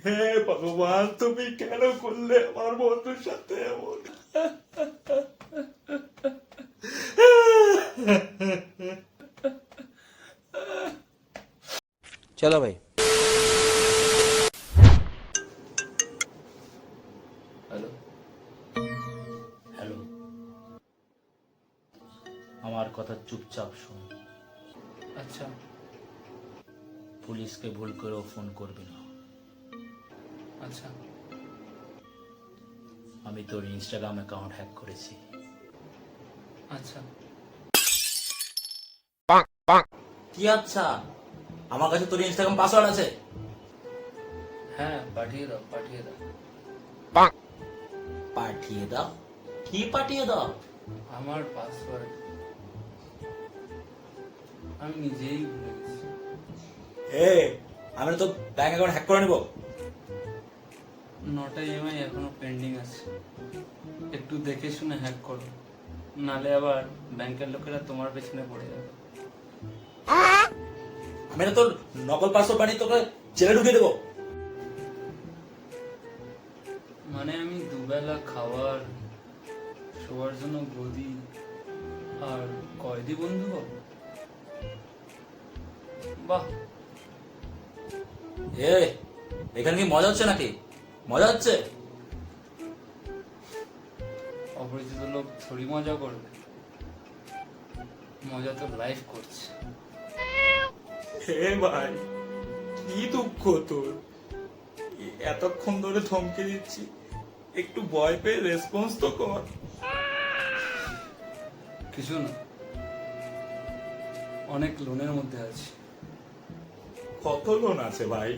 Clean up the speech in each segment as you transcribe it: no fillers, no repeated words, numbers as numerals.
হে ভগবান, তুমি কেন করলে আমার বন্ধুর সাথে এমন? चलो भाई। হ্যালো হ্যালো, আমার কথা চুপচাপ শোন। আচ্ছা, পুলিশকে ভুল করেও ফোন করবি না। আচ্ছা, আমি তোর ইনস্টাগ্রাম অ্যাকাউন্ট হ্যাক করেছি। আচ্ছা। কি আচ্ছা? আমার কাছে তোর ইনস্টাগ্রাম পাসওয়ার্ড আছে। হ্যাঁ, পাঠিয়ে দাও পাঠিয়ে দাও। পাঠিয়ে দাও? কি পাঠিয়ে দাও? আমার পাসওয়ার্ড আমি নিজেই ভুলে গেছি। এ, আমি তো ব্যাংক অ্যাকাউন্ট হ্যাক করে নেব। 9টা ইএমআই এখনো পেন্ডিং আছে, একটু দেখে শুনে হ্যাক করো, নালে আবার ব্যাংকের লোকেরা তোমার পেছনে পড়ে যাবে। আমি না তোর নকল পাসওয়ার্ড বানিয়ে তোকে জেলে ঢুকিয়ে দেবো। মানে আমি দুবেলা খাবার, শোয়ার জন্য গদি আর কয়েদি বন্ধু হব? বাহ, এ, এখানে কি মজা হচ্ছে নাকি? মজা হচ্ছে? অপরিচিত লোক থোড়ি মজা করবে, মজা তো লাইফ করছে। হে ভাই, কি দুঃখ তোর? এতক্ষণ ধরে ধমকে দিচ্ছি, একটু ভয় পেয়ে রেসপন্স তো কর। কিছু না, অনেক লোনের মধ্যে আছি। কত লোন আছে ভাই?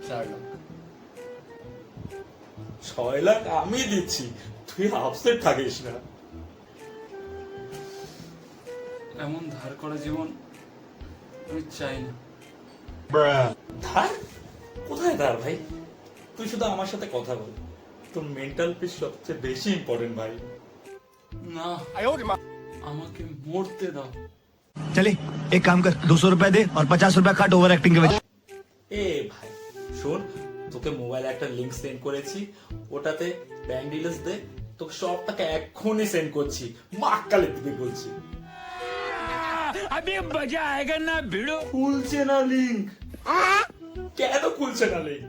4 লাখ। 6 লাখ আমি দিচ্ছি, তুই আপসেট থাকিস না। এমন ধার করা জীবন আমি চাই না। ধার? কোথায় ধার ভাই? তুই শুধু আমার সাথে কথা বল, তোর মেন্টাল পিস সবচেয়ে বেশি ইম্পর্টেন্ট ভাই। না, আমাকে মরতে দাও। चले एक काम कर 200 रुपए दे और 50 रुपए काट ओवर एक्टिंग के वजह। এ ভাই শোন, তোকে মোবাইলে একটা লিংক সেন্ড করেছি, ওটাতে ব্যাংক ডিটেলস দে, তোকে সব টাকা এক্ষুনি সেন্ড করছি, মাক্কালে দিবি বলছি। अभी मजा आएगा ना भिड़ो। খুলছে না লিংক। কেন খুলছে না লিংক?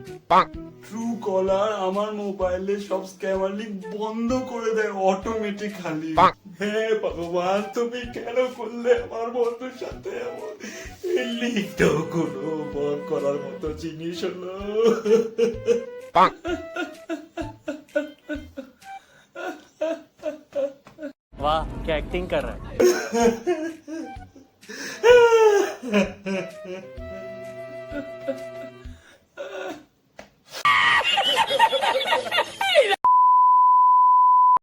ট্রু কলার আমার মোবাইলে সব স্ক্যামার লিংক বন্ধ করে দেয় অটোমেটিক্যালি। হে ভগবান, তুমি কেন করলে আমার বন্ধুর সাথে এমন? এই লিংকটাও কোনো বন্ধ করার মতো জিনিস হলো? वाह क्या एक्टिंग कर रहा है।